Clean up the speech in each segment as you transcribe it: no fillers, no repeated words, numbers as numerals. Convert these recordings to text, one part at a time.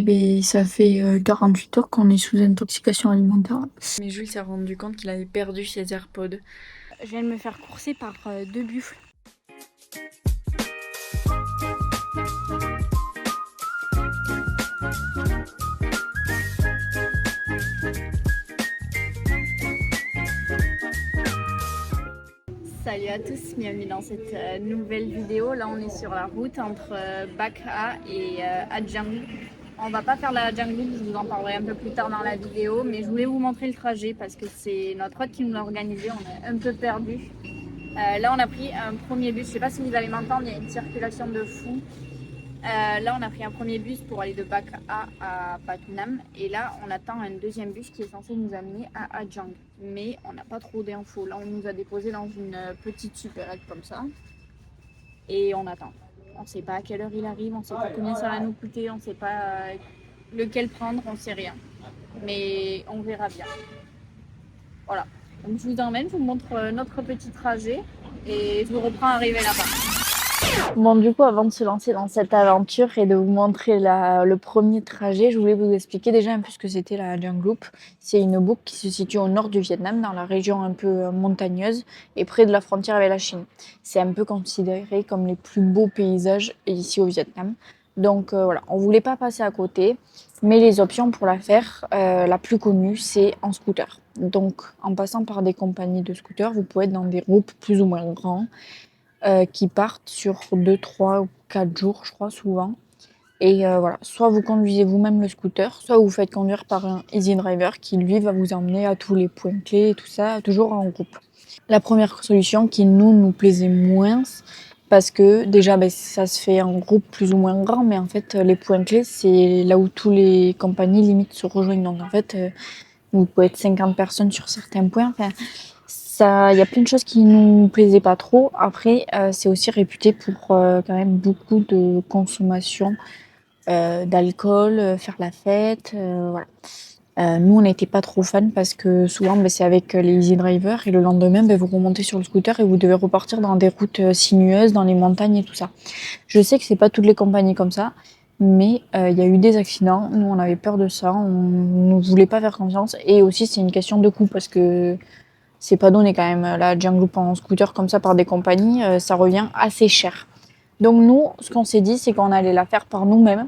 Ben, ça fait 48 heures qu'on est sous intoxication alimentaire. Mais Jules s'est rendu compte qu'il avait perdu ses AirPods. Je viens de me faire courser par deux buffles. Salut à tous, bienvenue dans cette nouvelle vidéo. Là on est sur la route entre Bakha et Adjang. On va pas faire la Adjang Loop, je vous en parlerai un peu plus tard dans la vidéo, mais je voulais vous montrer le trajet parce que c'est notre hôte qui nous l'a organisé, on est un peu perdu. Là on a pris un premier bus, je sais pas si vous allez m'entendre, il y a une circulation de fou. Là, on a pris un premier bus pour aller de Bakha à Patnam. Et là, on attend un deuxième bus qui est censé nous amener à Adjang. Mais on n'a pas trop d'infos. Là, on nous a déposé dans une petite supérette comme ça. Et on attend. On ne sait pas à quelle heure il arrive, on ne sait pas combien ça va nous coûter, on ne sait pas lequel prendre, on ne sait rien. Mais on verra bien. Voilà. Donc, je vous emmène, je vous montre notre petit trajet. Et je vous reprends arriver là-bas. Bon, du coup, avant de se lancer dans cette aventure et de vous montrer le premier trajet, je voulais vous expliquer déjà un peu ce que c'était la Adjang Loop. C'est une boucle qui se situe au nord du Vietnam, dans la région un peu montagneuse et près de la frontière avec la Chine. C'est un peu considéré comme les plus beaux paysages ici au Vietnam. Donc voilà, on voulait pas passer à côté, mais les options pour la faire, la plus connue, c'est en scooter. Donc en passant par des compagnies de scooters, vous pouvez être dans des groupes plus ou moins grands. Qui partent sur 2, 3 ou 4 jours, je crois, souvent. Et voilà, soit vous conduisez vous-même le scooter, soit vous faites conduire par un easy driver qui, lui, va vous emmener à tous les points clés et tout ça, toujours en groupe. La première solution qui, nous plaisait moins, parce que déjà, ça se fait en groupe plus ou moins grand, mais en fait, les points clés, c'est là où tous les compagnies limite se rejoignent. Donc en fait, vous pouvez être 50 personnes sur certains points. Enfin, ça, il y a plein de choses qui nous plaisaient pas trop. Après, c'est aussi réputé pour quand même beaucoup de consommation d'alcool, faire la fête, voilà. Nous, on n'était pas trop fans parce que souvent, c'est avec les easy drivers et le lendemain, vous remontez sur le scooter et vous devez repartir dans des routes sinueuses, dans les montagnes et tout ça. Je sais que c'est pas toutes les compagnies comme ça, mais il y a eu des accidents. Nous, on avait peur de ça, on ne voulait pas faire confiance et aussi c'est une question de coût parce que c'est pas donné quand même. La Django en scooter comme ça par des compagnies, ça revient assez cher. Donc nous, ce qu'on s'est dit, c'est qu'on allait la faire par nous-mêmes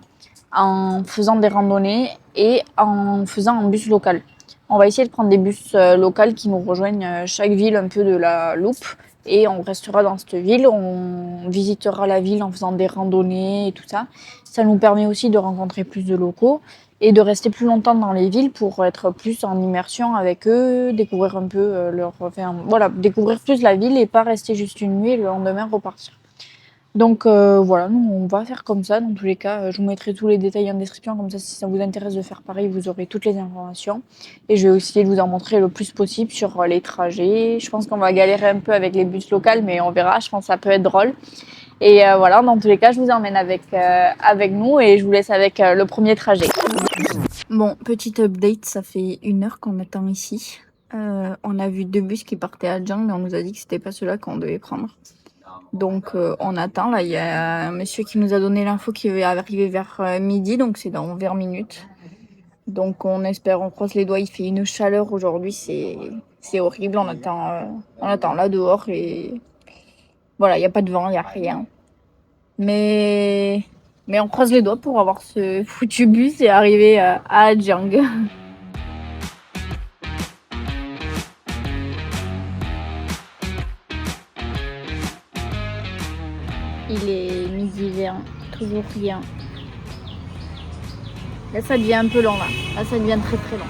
en faisant des randonnées et en faisant un bus local. On va essayer de prendre des bus locaux qui nous rejoignent chaque ville un peu de la loupe et on restera dans cette ville, on visitera la ville en faisant des randonnées et tout ça. Ça nous permet aussi de rencontrer plus de locaux et de rester plus longtemps dans les villes pour être plus en immersion avec eux, découvrir un peu voilà, découvrir plus la ville et pas rester juste une nuit et le lendemain repartir. Donc voilà, nous on va faire comme ça. Dans tous les cas, je vous mettrai tous les détails en description, comme ça si ça vous intéresse de faire pareil, vous aurez toutes les informations. Et je vais essayer de vous en montrer le plus possible sur les trajets. Je pense qu'on va galérer un peu avec les bus locaux, mais on verra, je pense que ça peut être drôle. Et voilà, dans tous les cas, je vous emmène avec nous et je vous laisse avec le premier trajet. Bon, petit update, ça fait 1 heure qu'on attend ici. On a vu 2 bus qui partaient à Adjang, mais on nous a dit que c'était pas ceux-là qu'on devait prendre. Donc on attend, là il y a un monsieur qui nous a donné l'info qui va arriver vers midi, donc c'est dans 20 minutes. Donc on espère, on croise les doigts, il fait une chaleur aujourd'hui, c'est horrible, on attend là dehors et voilà, il n'y a pas de vent, il n'y a rien. Mais on croise les doigts pour avoir ce foutu bus et arriver à Adjang. Il est 12h20, toujours rien. Là, ça devient un peu long, là. Là, ça devient très très long.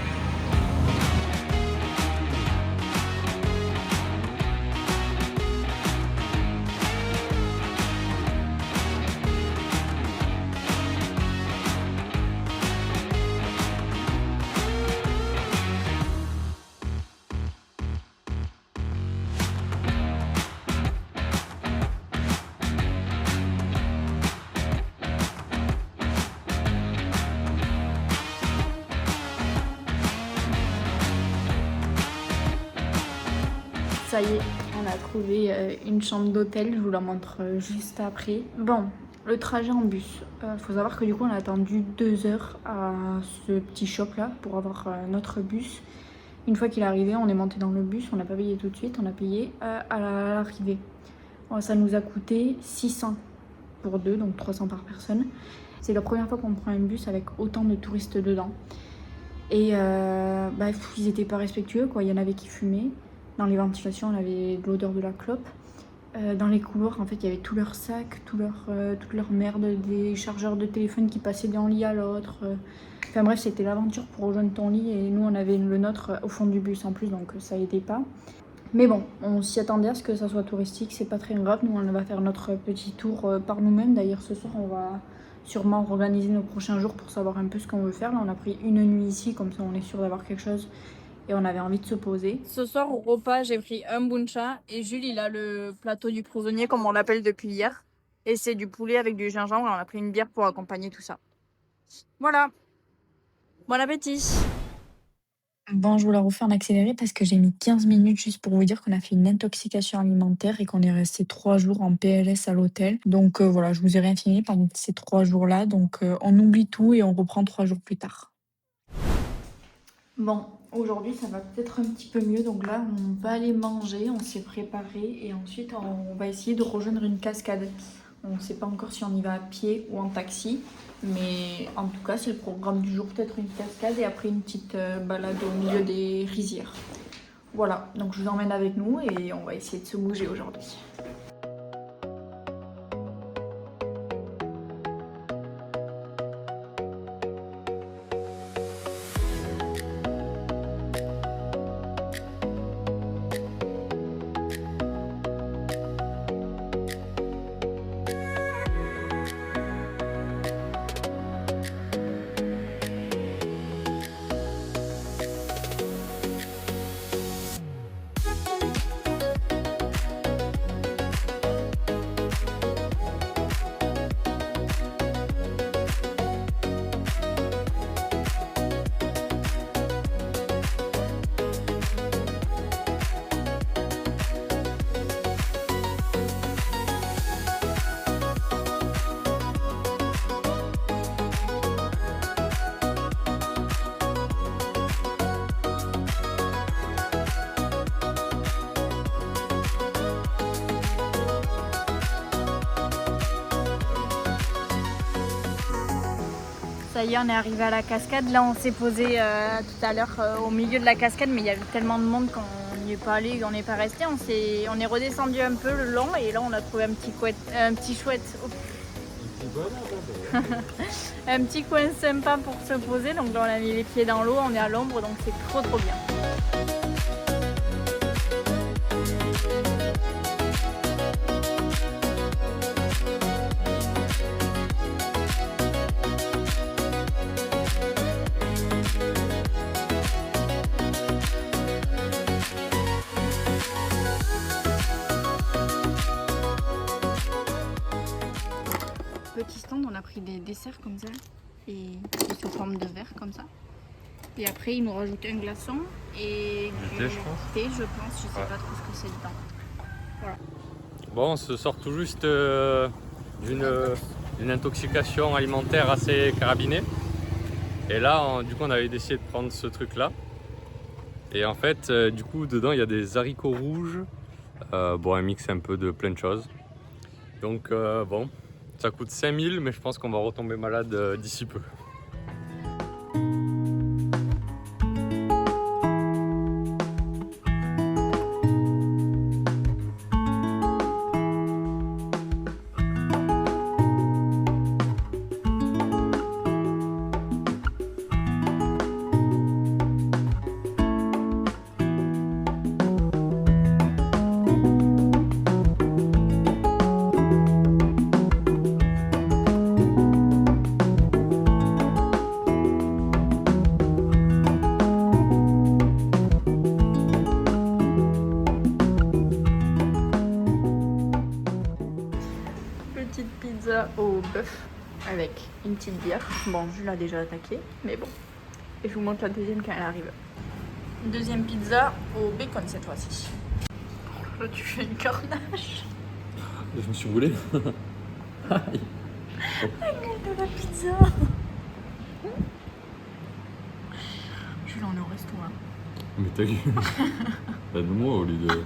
Ça y est, on a trouvé une chambre d'hôtel, je vous la montre juste après. Bon, Le trajet en bus. Faut savoir que du coup on a attendu 2 heures à ce petit shop là pour avoir notre bus. Une fois qu'il est arrivé, on est monté dans le bus, on n'a pas payé tout de suite, on a payé à l'arrivée. Bon, ça nous a coûté 600 pour deux, donc 300 par personne. C'est la première fois qu'on prend un bus avec autant de touristes dedans. Et ils étaient pas respectueux quoi, il y en avait qui fumaient. Dans les ventilations, on avait de l'odeur de la clope. Dans les couloirs, en fait, il y avait tous leurs sacs, toute leur merde, des chargeurs de téléphone qui passaient d'un lit à l'autre. Enfin bref, c'était l'aventure pour rejoindre ton lit et nous, on avait le nôtre au fond du bus en plus, donc ça aidait pas. Mais bon, on s'y attendait à ce que ça soit touristique, c'est pas très grave. Nous, on va faire notre petit tour par nous-mêmes. D'ailleurs, ce soir, on va sûrement organiser nos prochains jours pour savoir un peu ce qu'on veut faire. Là, on a pris une nuit ici, comme ça, on est sûr d'avoir quelque chose. Et on avait envie de se poser. Ce soir au repas, j'ai pris un buncha et Jules il a le plateau du prisonnier comme on l'appelle depuis hier. Et c'est du poulet avec du gingembre et on a pris une bière pour accompagner tout ça. Voilà. Bon appétit. Bon, je vous la refais en accéléré parce que j'ai mis 15 minutes juste pour vous dire qu'on a fait une intoxication alimentaire et qu'on est resté 3 jours en PLS à l'hôtel. Donc voilà, je vous ai rien filmé pendant ces 3 jours-là. Donc on oublie tout et on reprend 3 jours plus tard. Bon, aujourd'hui ça va peut-être un petit peu mieux. Donc là, on va aller manger, on s'est préparé et ensuite on va essayer de rejoindre une cascade. On ne sait pas encore si on y va à pied ou en taxi. Mais en tout cas, c'est le programme du jour, peut-être une cascade et après une petite balade au milieu des rizières. Voilà, donc je vous emmène avec nous et on va essayer de se bouger aujourd'hui. Ça y est, on est arrivé à la cascade. Là, on s'est posé tout à l'heure au milieu de la cascade, mais il y avait tellement de monde qu'on n'y est pas allé, on n'est pas resté. On est redescendu un peu le long et là, on a trouvé un petit chouette. Un petit coin sympa pour se poser. Donc là, on a mis les pieds dans l'eau, on est à l'ombre, donc c'est trop bien. Petit stand, on a pris des desserts comme ça et sous forme de verre comme ça. Et après, ils nous rajoutent un glaçon et du thé, je pense. Je sais pas trop ce que c'est dedans. Voilà. Bon, on se sort tout juste d'une intoxication alimentaire assez carabinée. Et là, du coup, on avait décidé de prendre ce truc-là. Et en fait, du coup, dedans, il y a des haricots rouges. Bon, un mix un peu de plein de choses. Donc, bon, ça coûte 5000, mais je pense qu'on va retomber malade d'ici peu. Au bœuf avec une petite bière. Bon, Jules l'a déjà attaqué, mais bon. Et je vous montre la deuxième quand elle arrive. Deuxième pizza au bacon cette fois-ci. Là, tu fais une carnage. Je me suis brûlé. De la pizza. Jules, on est au resto là. Mais ta gueule. Donne-moi au lieu de.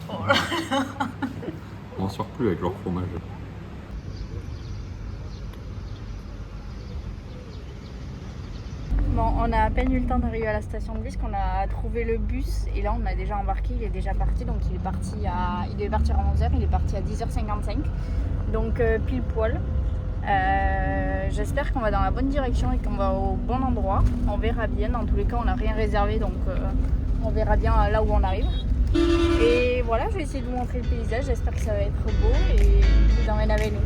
Oh là. On n'en sort plus avec leur fromage. Bon, on a à peine eu le temps d'arriver à la station de bus qu'on a trouvé le bus et là on a déjà embarqué, il est déjà parti, donc il devait partir à 11h, il est parti à 10h55, donc pile poil. J'espère qu'on va dans la bonne direction et qu'on va au bon endroit, on verra bien, dans tous les cas on n'a rien réservé donc on verra bien là où on arrive. Et voilà, je vais essayer de vous montrer le paysage, j'espère que ça va être beau et je vous emmène avec nous.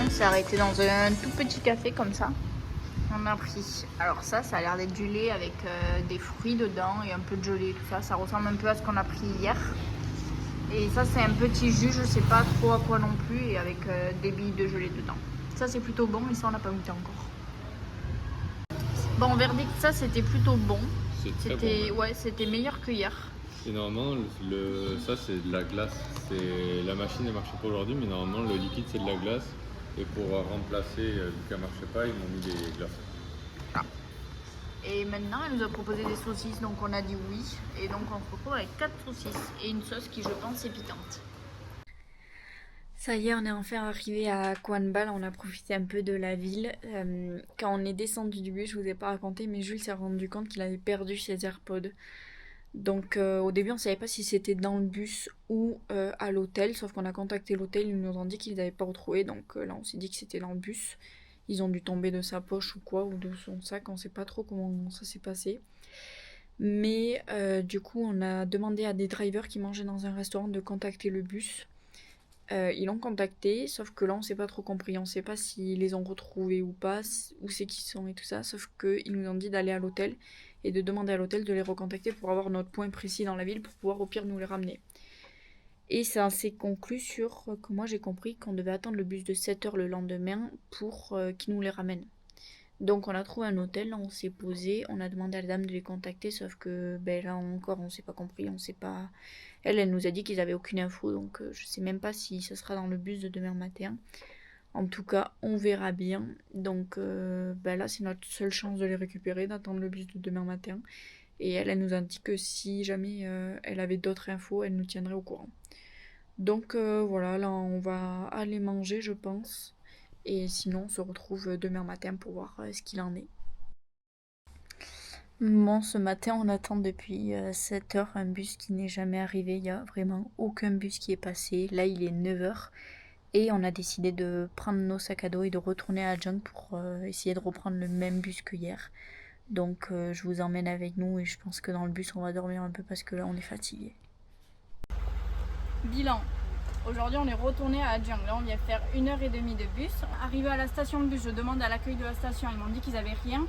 On s'est arrêté dans un tout petit café comme ça. On a pris. Alors ça a l'air d'être du lait avec des fruits dedans et un peu de gelée, tout ça. Ça ressemble un peu à ce qu'on a pris hier. Et ça c'est un petit jus, je sais pas trop à quoi non plus, et avec des billes de gelée dedans. Ça c'est plutôt bon, mais ça on n'a pas goûté encore. Bon, verdict, ça c'était plutôt bon. C'était bon, ouais, c'était meilleur que hier. Et normalement, ça c'est de la glace. La machine ne marchait pas aujourd'hui, mais normalement le liquide c'est de la glace. Et pour remplacer, vu qu'elle ne marchait pas, ils m'ont mis des glaces. Ah. Et maintenant, elle nous a proposé des saucisses, donc on a dit oui. Et donc on se retrouve avec 4 saucisses et une sauce qui, je pense, est piquante. Ça y est, on est enfin arrivé à Quan Bal, on a profité un peu de la ville. Quand on est descendu du bus, je vous ai pas raconté, mais Jules s'est rendu compte qu'il avait perdu ses AirPods. Donc au début on savait pas si c'était dans le bus ou à l'hôtel, sauf qu'on a contacté l'hôtel, ils nous ont dit qu'ils n'avaient pas retrouvé, donc là on s'est dit que c'était dans le bus. Ils ont dû tomber de sa poche ou quoi, ou de son sac, on sait pas trop comment ça s'est passé. Mais du coup on a demandé à des drivers qui mangeaient dans un restaurant de contacter le bus. Ils l'ont contacté, sauf que là on s'est pas trop compris, on sait pas s'ils les ont retrouvés ou pas, où c'est qu'ils sont et tout ça, sauf qu'ils nous ont dit d'aller à l'hôtel et de demander à l'hôtel de les recontacter pour avoir notre point précis dans la ville pour pouvoir au pire nous les ramener. Et ça s'est conclu sur que moi j'ai compris qu'on devait attendre le bus de 7h le lendemain pour qu'il nous les ramène. Donc on a trouvé un hôtel, on s'est posé, on a demandé à la dame de les contacter, sauf que là encore on s'est pas compris, on sait pas. Elle nous a dit qu'ils avaient aucune info, donc je sais même pas si ça sera dans le bus de demain matin. En tout cas, on verra bien. Donc là, c'est notre seule chance de les récupérer, d'attendre le bus de demain matin. Et elle nous a dit que si jamais elle avait d'autres infos, elle nous tiendrait au courant. Donc voilà, là, on va aller manger, je pense. Et sinon, on se retrouve demain matin pour voir ce qu'il en est. Bon, ce matin, on attend depuis 7h un bus qui n'est jamais arrivé. Il n'y a vraiment aucun bus qui est passé. Là, il est 9h. Et on a décidé de prendre nos sacs à dos et de retourner à Adjang pour essayer de reprendre le même bus que hier. Donc je vous emmène avec nous et je pense que dans le bus on va dormir un peu parce que là on est fatigué. Bilan. Aujourd'hui on est retourné à Adjang. Là on vient faire 1h30 de bus. Arrivé à la station de bus, je demande à l'accueil de la station, ils m'ont dit qu'ils avaient rien.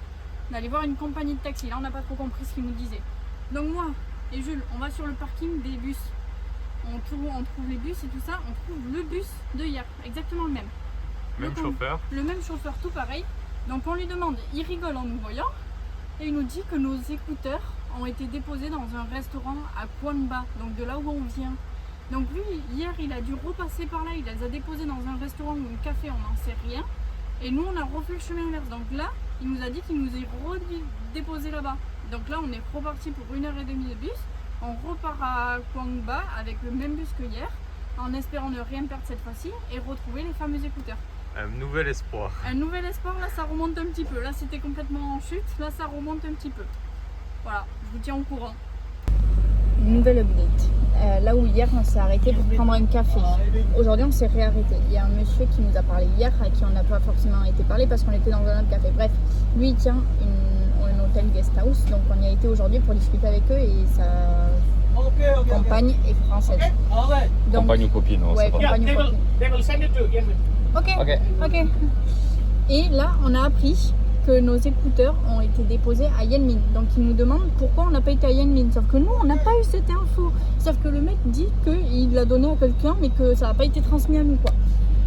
D'aller voir une compagnie de taxi. Là on n'a pas trop compris ce qu'ils nous disaient. Donc moi et Jules, on va sur le parking des bus. on trouve les bus et tout ça, on trouve le bus de hier, exactement le même. Même chauffeur. Le même chauffeur, tout pareil. Donc on lui demande, il rigole en nous voyant et il nous dit que nos écouteurs ont été déposés dans un restaurant à Kwanba, donc de là où on vient. Donc lui, hier, il a dû repasser par là, il les a déposés dans un restaurant ou un café, on n'en sait rien. Et nous, on a refait le chemin inverse. Donc là, il nous a dit qu'il nous est redéposé là-bas. Donc là, on est reparti pour 1h30 de bus. On repart à Kwanba avec le même bus que hier, en espérant ne rien perdre cette fois-ci et retrouver les fameux écouteurs. Un nouvel espoir. Un nouvel espoir, là ça remonte un petit peu. Là c'était complètement en chute, là ça remonte un petit peu. Voilà, je vous tiens au courant. Nouvelle update. Là où hier on s'est arrêté pour prendre un café, aujourd'hui on s'est réarrêté. Il y a un monsieur qui nous a parlé hier, à qui on n'a pas forcément été parlé parce qu'on était dans un autre café. Bref, lui il tient un hôtel guest house, donc on y a été aujourd'hui pour discuter avec eux et sa compagne est française. Donc, Compagne ou copine, on ouais, sait pas. compagne ou copine. Ok. Et là, on a appris que nos écouteurs ont été déposés à Yanmin. Donc, ils nous demandent pourquoi on n'a pas été à Yanmin. Sauf que nous, on n'a pas eu cette info. Sauf que le mec dit qu'il l'a donné à quelqu'un, mais que ça n'a pas été transmis à nous, quoi.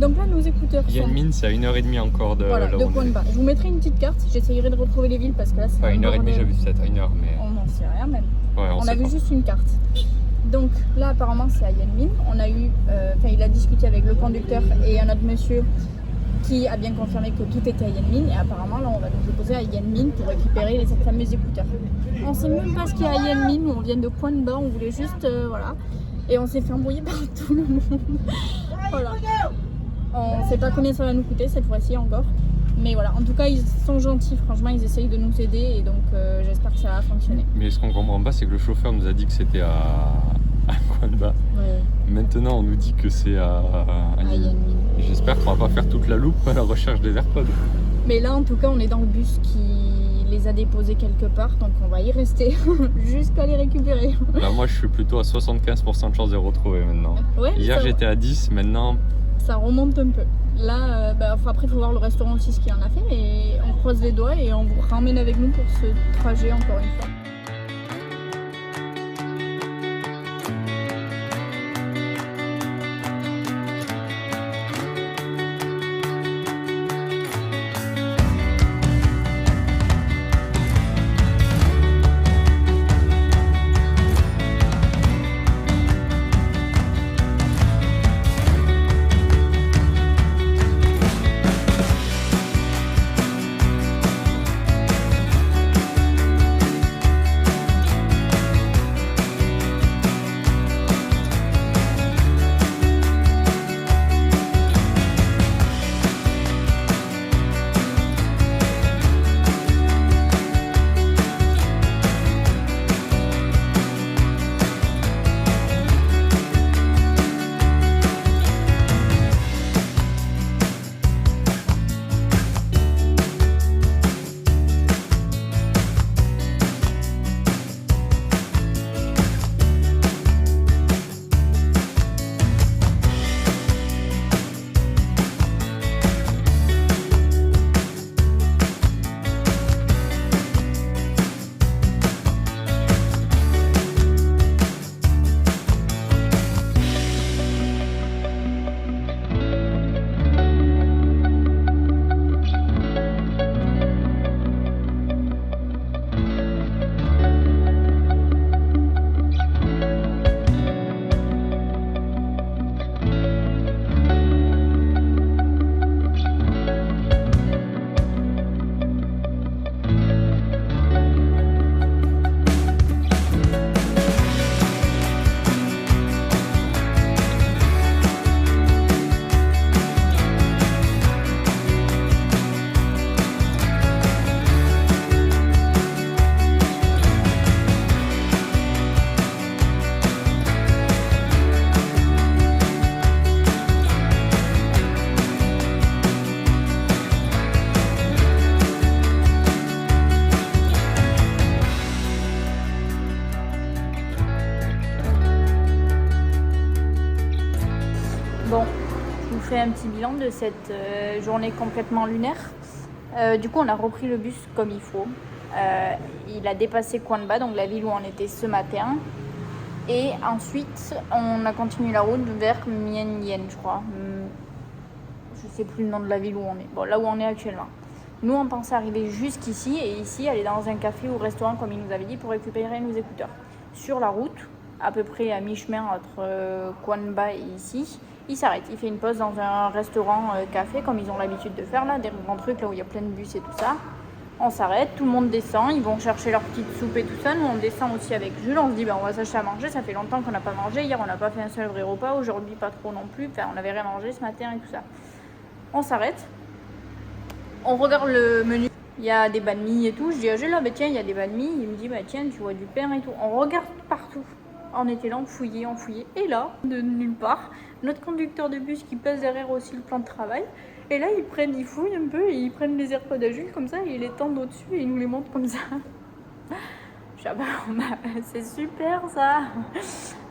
Donc là, nos écouteurs sont... Yanmin, c'est à 1h30 encore de Voilà, là où de on est. Kwanba. Je vous mettrai une petite carte. J'essayerai de retrouver les villes parce que là, c'est... Enfin, 1h30, j'ai vu peut-être à 1h, mais. On n'en sait rien même. Ouais, On sait a vu pas. juste une carte. Donc là apparemment c'est à Yanmin. On a eu, il a discuté avec le conducteur et un autre monsieur qui a bien confirmé que tout était à Yanmin. Et apparemment là on va nous déposer à Yanmin pour récupérer les fameux écouteurs. On sait même pas ce qu'il y a à Yanmin. On vient de Kwanba, on voulait juste voilà. Et on s'est fait embrouiller par tout le monde. Voilà. On sait pas combien ça va nous coûter cette fois-ci encore. Mais voilà, en tout cas, ils sont gentils, franchement, ils essayent de nous aider et donc j'espère que ça va fonctionner. Mais ce qu'on comprend pas, c'est que le chauffeur nous a dit que c'était à Kwanba. Ouais. Maintenant, on nous dit que c'est à Yanmin. J'espère qu'on va pas faire toute la loupe à la recherche des AirPods. Mais là, en tout cas, on est dans le bus qui les a déposés quelque part, donc on va y rester jusqu'à les récupérer. Là, moi, je suis plutôt à 75% de chance de les retrouver maintenant. Ouais, Hier, j'étais à 10, maintenant. Ça remonte un peu. Là, après, il faut voir le restaurant aussi ce qu'il en a fait, mais on croise les doigts et on vous ramène avec nous pour ce trajet encore une fois. Un petit bilan de cette journée complètement lunaire. Du coup, on a repris le bus comme il faut. Il a dépassé Kwanba, donc la ville où on était ce matin. Et ensuite, on a continué la route vers Mien Yen, je crois. Je sais plus le nom de la ville où on est. Bon, là où on est actuellement. Nous, on pensait arriver jusqu'ici et ici, aller dans un café ou restaurant, comme il nous avait dit, pour récupérer nos écouteurs. Sur la route, à peu près à mi-chemin entre Kwanba et ici, il s'arrête. Il fait une pause dans un restaurant café, comme ils ont l'habitude de faire, là, des grands trucs, là où il y a plein de bus et tout ça. On s'arrête, tout le monde descend, ils vont chercher leur petite soupe et tout ça. Nous, on descend aussi avec Jules, on se dit, on va s'acheter à manger. Ça fait longtemps qu'on n'a pas mangé. Hier, on n'a pas fait un seul vrai repas. Aujourd'hui, pas trop non plus. Enfin, on n'avait rien mangé ce matin et tout ça. On s'arrête. On regarde le menu. Il y a des banh mi et tout. Je dis à Jules, tiens, il y a des banh mi. Il me dit, tiens, tu vois du pain et tout. On regarde partout. On était là, on fouillait. Et là, de nulle part, notre conducteur de bus qui passe derrière aussi le plan de travail. Et là, ils fouillent un peu et ils prennent les AirPods à Jules comme ça et ils les tendent au-dessus et ils nous les montrent comme ça. Je dis, c'est super ça.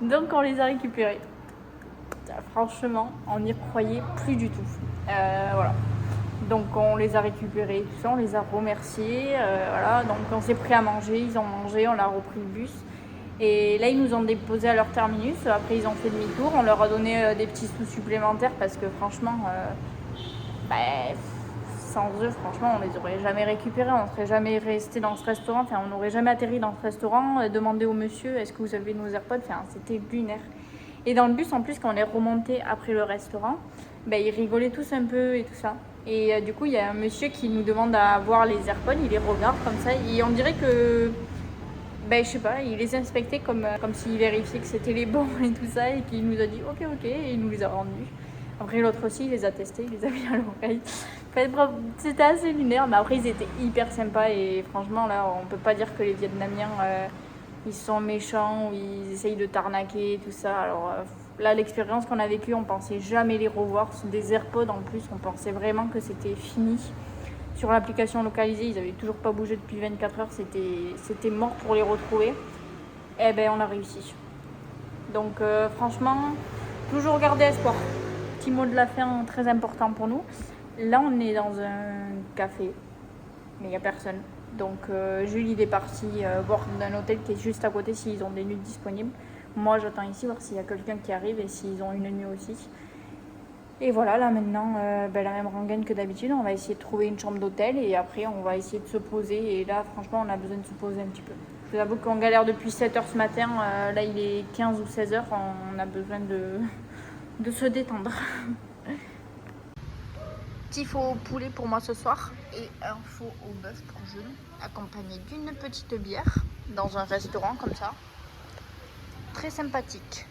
Donc on les a récupérés. Franchement, on n'y croyait plus du tout. Voilà. Donc on les a récupérés, tout ça, on les a remerciés. Voilà. Donc on s'est pris à manger, ils ont mangé, on a repris le bus. Et là, ils nous ont déposé à leur terminus. Après, ils ont fait demi-tour. On leur a donné des petits sous supplémentaires parce que franchement... sans eux, franchement, on les aurait jamais récupérés, on serait jamais resté dans ce restaurant, enfin, on n'aurait jamais atterri dans ce restaurant, demandé au monsieur est-ce que vous avez nos AirPods, enfin, c'était lunaire. Et dans le bus, en plus, quand on est remonté après le restaurant, ils rigolaient tous un peu et tout ça. Et du coup, il y a un monsieur qui nous demande à voir les AirPods, il les regarde comme ça, et on dirait que, je sais pas, il les inspectait comme s'il vérifiait que c'était les bons et tout ça, et qu'il nous a dit ok, et il nous les a rendus. Après, l'autre aussi, il les a testés, il les a mis à l'oreille. C'était assez lunaire, mais après, ils étaient hyper sympas. Et franchement, là, on peut pas dire que les Vietnamiens, ils sont méchants ou ils essayent de t'arnaquer et tout ça. Alors là, l'expérience qu'on a vécue, on pensait jamais les revoir. Des AirPods en plus, on pensait vraiment que c'était fini. Sur l'application localisée, ils avaient toujours pas bougé depuis 24 heures. C'était mort pour les retrouver. Et on a réussi. Donc franchement, toujours garder espoir. Petit mot de la fin très important pour nous. Là, on est dans un café, mais il n'y a personne. Donc, Julie est partie voir d'un hôtel qui est juste à côté s'ils ont des nuits disponibles. Moi, j'attends ici voir s'il y a quelqu'un qui arrive et s'ils ont une nuit aussi. Et voilà, là maintenant, la même rengaine que d'habitude. On va essayer de trouver une chambre d'hôtel et après, on va essayer de se poser. Et là, franchement, on a besoin de se poser un petit peu. Je vous avoue qu'on galère depuis 7h ce matin. Là, il est 15 ou 16h. On a besoin de se détendre. Petit faux au poulet pour moi ce soir et un faux au bœuf pour Jules, accompagné d'une petite bière dans un restaurant comme ça. Très sympathique.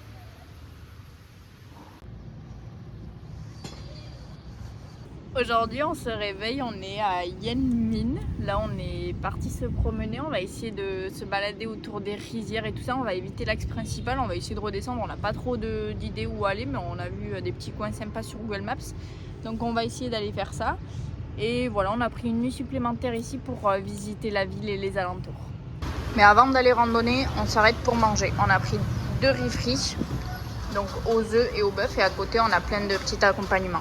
Aujourd'hui on se réveille, on est à Yen Minh. Là on est parti se promener, on va essayer de se balader autour des rizières et tout ça. On va éviter l'axe principal, on va essayer de redescendre. On n'a pas trop d'idées où aller, mais on a vu des petits coins sympas sur Google Maps. Donc on va essayer d'aller faire ça. Et voilà, on a pris une nuit supplémentaire ici pour visiter la ville et les alentours. Mais avant d'aller randonner, on s'arrête pour manger. On a pris 2 riz frits, donc aux œufs et au bœuf. Et à côté, on a plein de petits accompagnements.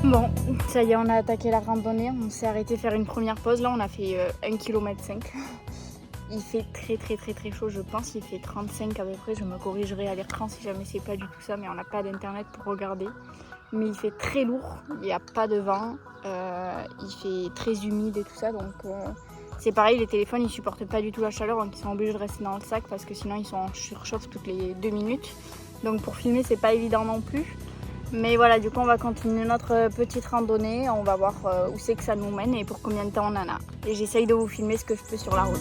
Bon, ça y est, on a attaqué la randonnée, on s'est arrêté faire une première pause. Là, on a fait 1,5 km. Il fait très chaud, je pense. Il fait 35 à peu près. Je me corrigerai à l'écran si jamais c'est pas du tout ça, mais on n'a pas d'internet pour regarder. Mais il fait très lourd, il n'y a pas de vent, il fait très humide et tout ça. Donc c'est pareil, les téléphones ils supportent pas du tout la chaleur, donc ils sont obligés de rester dans le sac parce que sinon ils sont en surchauffe toutes les 2 minutes. Donc pour filmer, c'est pas évident non plus. Mais voilà, du coup on va continuer notre petite randonnée, on va voir où c'est que ça nous mène et pour combien de temps on en a. Et j'essaye de vous filmer ce que je peux sur la route.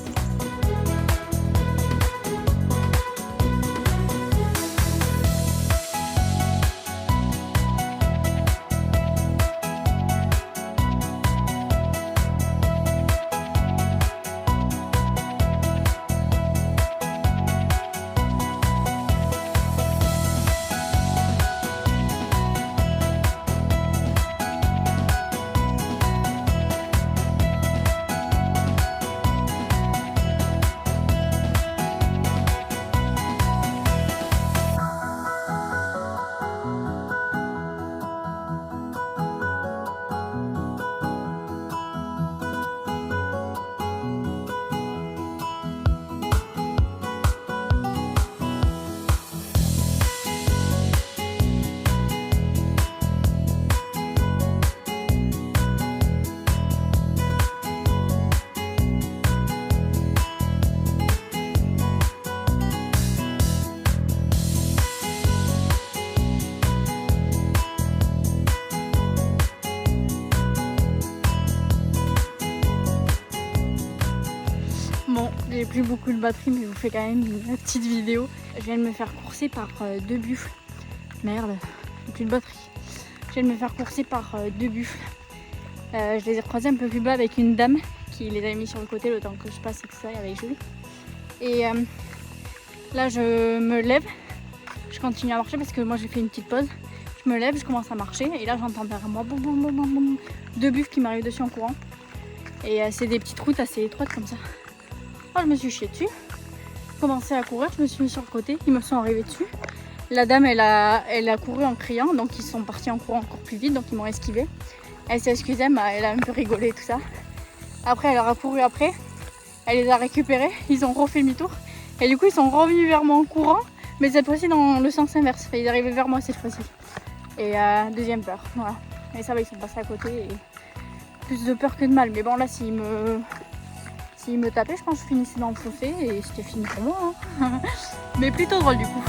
J'ai plus beaucoup de batterie, mais je vous fais quand même une petite vidéo. Je viens de me faire courser par 2 buffles. Merde, j'ai plus de batterie. Je viens de me faire courser par 2 buffles. Je les ai croisés un peu plus bas avec une dame qui les avait mis sur le côté le temps que je passe et tout ça avec Jules. Et là, je me lève. Je continue à marcher parce que moi j'ai fait une petite pause. Je me lève, je commence à marcher et là j'entends derrière moi boum, boum, boum, boum, boum, 2 buffles qui m'arrivent dessus en courant. Et c'est des petites routes assez étroites comme ça. Alors je me suis chiée dessus, j'ai commencé à courir, je me suis mis sur le côté, ils me sont arrivés dessus. La dame elle a couru en criant, donc ils sont partis en courant encore plus vite, donc ils m'ont esquivé. Elle s'est excusée, elle a un peu rigolé et tout ça. Après elle leur a couru après, elle les a récupérés, ils ont refait demi-tour. Et du coup ils sont revenus vers moi en courant, mais cette fois-ci dans le sens inverse, ils arrivaient vers moi cette fois-ci. Et deuxième peur, voilà. Et ça va, ils sont passés à côté et plus de peur que de mal. Mais bon là s'ils me tapaient, je pense que je finissais dans le fossé et c'était fini pour moi. Hein. Mais plutôt drôle du coup.